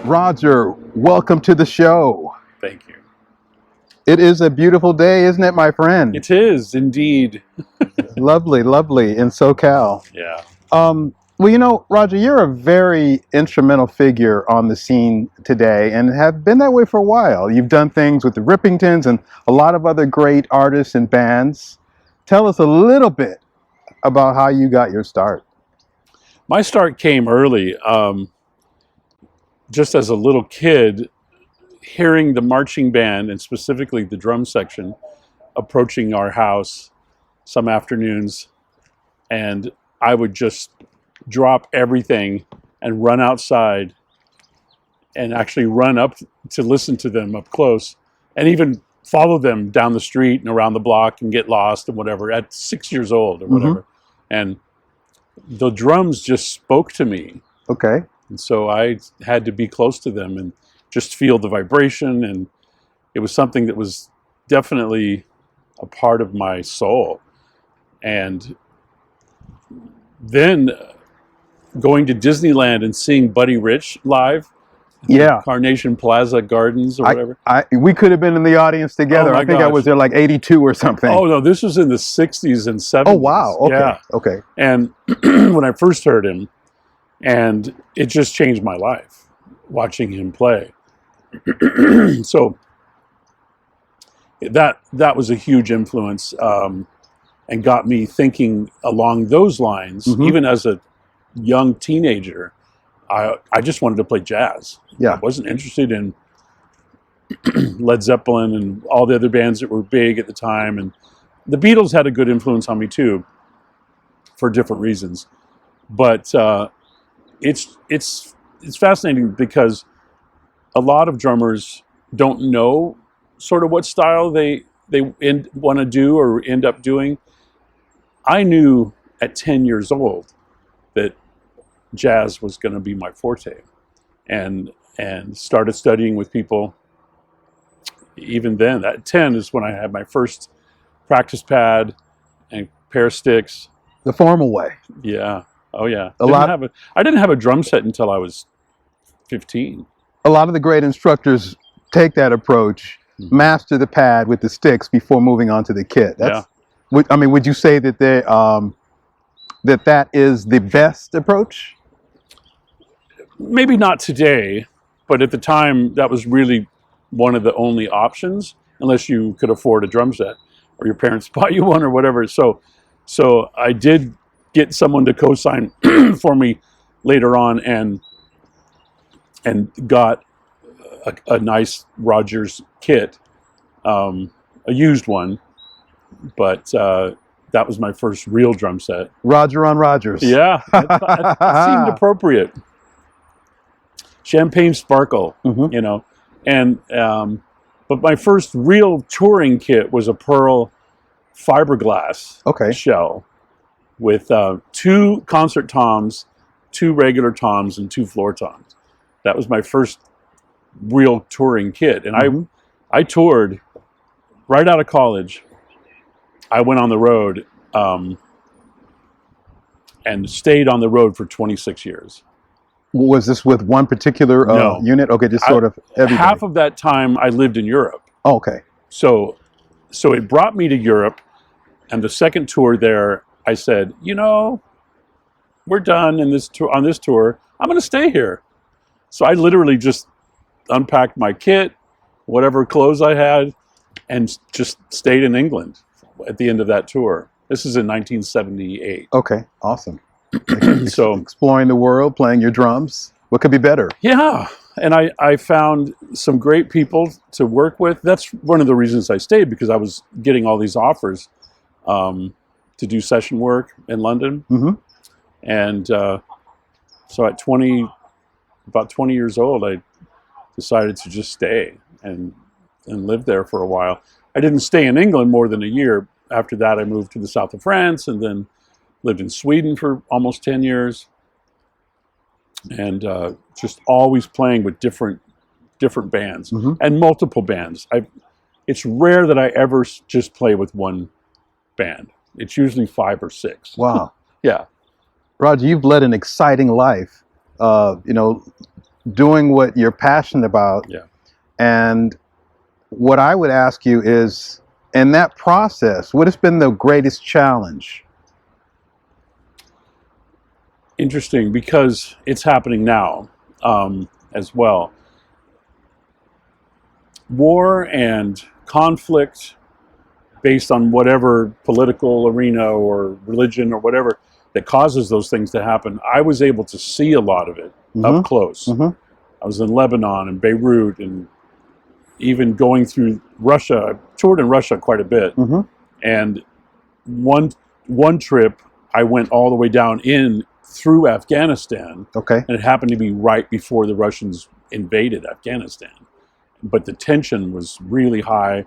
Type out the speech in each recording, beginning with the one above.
Roger, welcome to the show. Thank you. It is a beautiful day, isn't it, my friend? It is indeed. Lovely, lovely in SoCal. Yeah. Well, you know, Roger, you're a very instrumental figure on the scene today and have been that way for a while. You've done things with the Rippingtons and a lot of other great artists and bands. Tell us a little bit about how you got your start. My start came early. Just as a little kid, hearing the marching band and specifically the drum section approaching our house some afternoons, and I would just drop everything and run outside and actually run up to listen to them up close and even follow them down the street and around the block and get lost and whatever at 6 years old or whatever. And the drums just spoke to me. Okay. And so I had to be close to them and just feel the vibration. And it was something that was definitely a part of my soul. And then going to Disneyland and seeing Buddy Rich live, Yeah. Carnation Plaza Gardens or whatever. We could have been in the audience together. Oh my I think I gosh. was there like 82 or something. Oh no, this was in the 60s and 70s. Oh, wow. Okay. Yeah. Okay. And when I first heard him, and it just changed my life watching him play. So that was a huge influence, and got me thinking along those lines. Even as a young teenager, I just wanted to play jazz. Yeah. I wasn't interested in Led Zeppelin and all the other bands that were big at the time. And the Beatles had a good influence on me too, for different reasons. But it's fascinating because a lot of drummers don't know sort of what style they want to do or end up doing. I knew at 10 years old that jazz was going to be my forte, and started studying with people. Even then, at 10 is when I had my first practice pad and pair of sticks. The formal way. Yeah. Oh yeah. I I didn't have a drum set until I was 15. A lot of the great instructors take that approach, master the pad with the sticks before moving on to the kit. Would you say that that is the best approach? Maybe not today, but at the time that was really one of the only options, unless you could afford a drum set or your parents bought you one or whatever. So I did get someone to co-sign for me later on, and got a nice Rogers kit, a used one, but that was my first real drum set. Roger on Rogers. Yeah, that seemed appropriate. Champagne Sparkle, you know, and but my first real touring kit was a pearl fiberglass shell with 2 concert toms, 2 regular toms, and 2 floor toms. That was my first real touring kit, and I toured right out of college. I went on the road and stayed on the road for 26 years. Was this with one particular unit? Okay, just sort of every half of that time I lived in Europe. Oh, okay. So it brought me to Europe, and the second tour there, I said, you know, we're done on this tour. I'm going to stay here. So I literally just unpacked my kit, whatever clothes I had, and just stayed in England at the end of that tour. This is in 1978. Okay, awesome. So exploring the world, playing your drums. What could be better? Yeah, and I found some great people to work with. That's one of the reasons I stayed, because I was getting all these offers to do session work in London. And so at about 20 years old, I decided to just stay and live there for a while. I didn't stay in England more than a year. After that, I moved to the south of France, and then lived in Sweden for almost 10 years. And just always playing with different bands and multiple bands. It's rare that I ever just play with one band. It's usually 5 or 6. Wow. Yeah. Roger, you've led an exciting life. You know, doing what you're passionate about. Yeah. And what I would ask you is, in that process, what has been the greatest challenge? Interesting, because it's happening now as well. War and conflict based on whatever political arena or religion or whatever that causes those things to happen. I was able to see a lot of it up close. I was in Lebanon and Beirut, and even going through Russia. I toured in Russia quite a bit. And one trip, I went all the way down in through Afghanistan. Okay. And it happened to be right before the Russians invaded Afghanistan. But the tension was really high.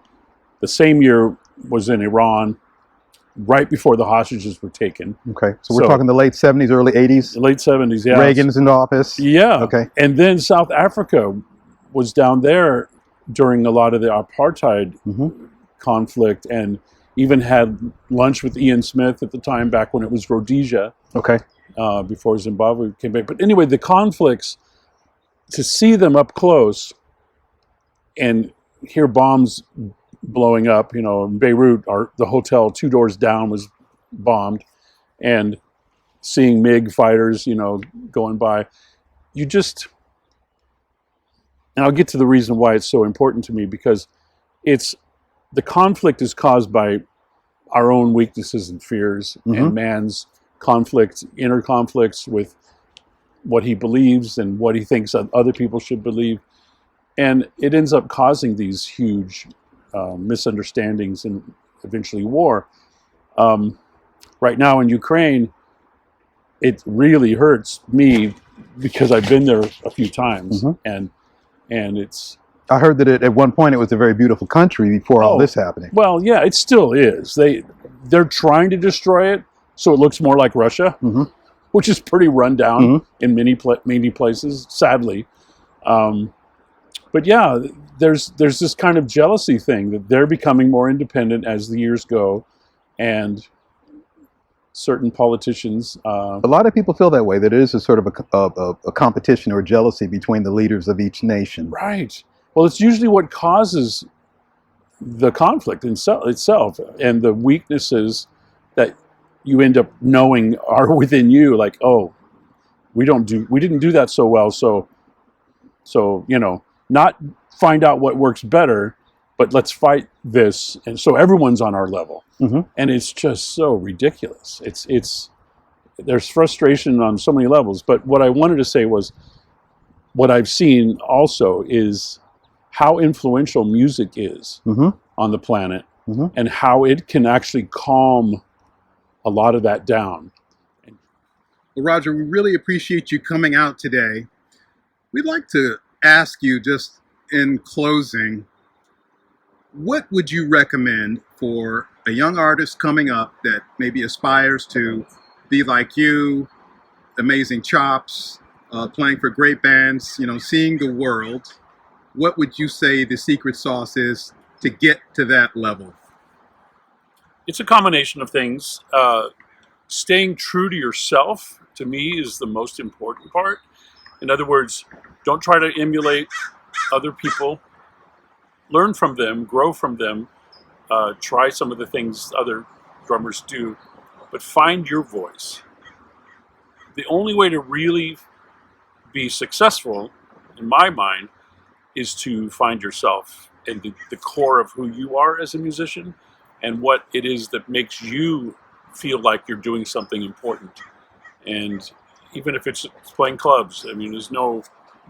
The same year was in Iran, right before the hostages were taken. Okay. So we're talking the late 70s, early 80s? The late 70s, yeah. Reagan's in office? Yeah. Okay. And then South Africa was down there during a lot of the apartheid conflict, and even had lunch with Ian Smith at the time, back when it was Rhodesia. Okay. Before Zimbabwe came back. But anyway, the conflicts, to see them up close and hear bombs blowing up, in Beirut, the hotel 2 doors down was bombed, and seeing MiG fighters, going by, and I'll get to the reason why it's so important to me, because the conflict is caused by our own weaknesses and fears, and man's inner conflicts with what he believes and what he thinks other people should believe. And it ends up causing these huge misunderstandings and eventually war. Right now in Ukraine, it really hurts me because I've been there a few times, and it's. I heard that at one point it was a very beautiful country before all this happening. Well, yeah, it still is. They're trying to destroy it so it looks more like Russia, which is pretty run down in many places, sadly. But yeah, there's this kind of jealousy thing that they're becoming more independent as the years go, and certain politicians. A lot of people feel that way, that it is a sort of a competition or jealousy between the leaders of each nation. Right. Well, it's usually what causes the conflict itself, and the weaknesses that you end up knowing are within you. Like, oh, we didn't do that so well, so not find out what works better, but let's fight this, and so everyone's on our level. And it's just so ridiculous. There's frustration on so many levels. But what I wanted to say was, what I've seen also is how influential music is on the planet, and how it can actually calm a lot of that down. Well, Roger, we really appreciate you coming out today. We'd like to ask you, just in closing, what would you recommend for a young artist coming up that maybe aspires to be like you, amazing chops, playing for great bands, seeing the world? What would you say the secret sauce is to get to that level? It's a combination of things. Staying true to yourself, to me, is the most important part. In other words, don't try to emulate other people. Learn from them, grow from them, try some of the things other drummers do, but find your voice. The only way to really be successful, in my mind, is to find yourself and the core of who you are as a musician, and what it is that makes you feel like you're doing something important. And even if it's playing clubs, there's no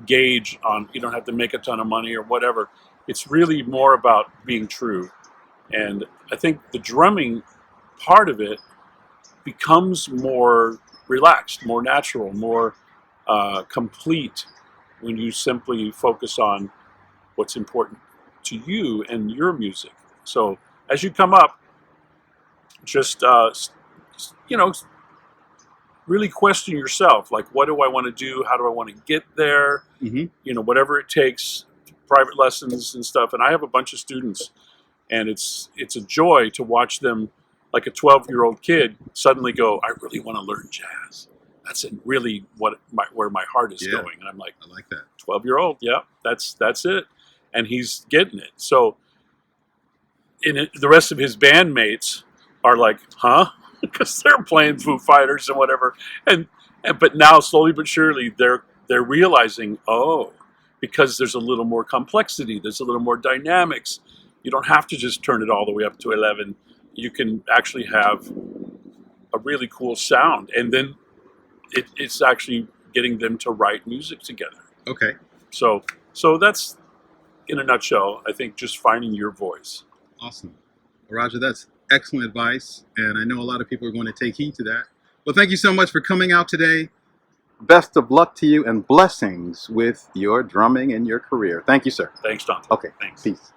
gauge on, you don't have to make a ton of money or whatever. It's really more about being true. And I think the drumming part of it becomes more relaxed, more natural, more complete when you simply focus on what's important to you and your music. So as you come up, just really question yourself, like, what do I want to do? How do I want to get there? Whatever it takes, private lessons and stuff. And I have a bunch of students, and it's a joy to watch them, like a 12-year-old kid, suddenly go, I really want to learn jazz. that's really where my heart is Yeah. going. And I'm like, I like that. 12-year-old, yeah, that's it. And he's getting it. So the rest of his bandmates are like, huh? Because they're playing Foo Fighters and whatever. But now slowly but surely they're realizing, oh, because there's a little more complexity, there's a little more dynamics. You don't have to just turn it all the way up to 11. You can actually have a really cool sound, and then it's actually getting them to write music together. Okay. So that's, in a nutshell, I think, just finding your voice. Awesome. Well, Roger, that's excellent advice, and I know a lot of people are going to take heed to that. Well, thank you so much for coming out today. Best of luck to you and blessings with your drumming and your career. Thank you, sir. Thanks, Don. Okay. Thanks. Peace.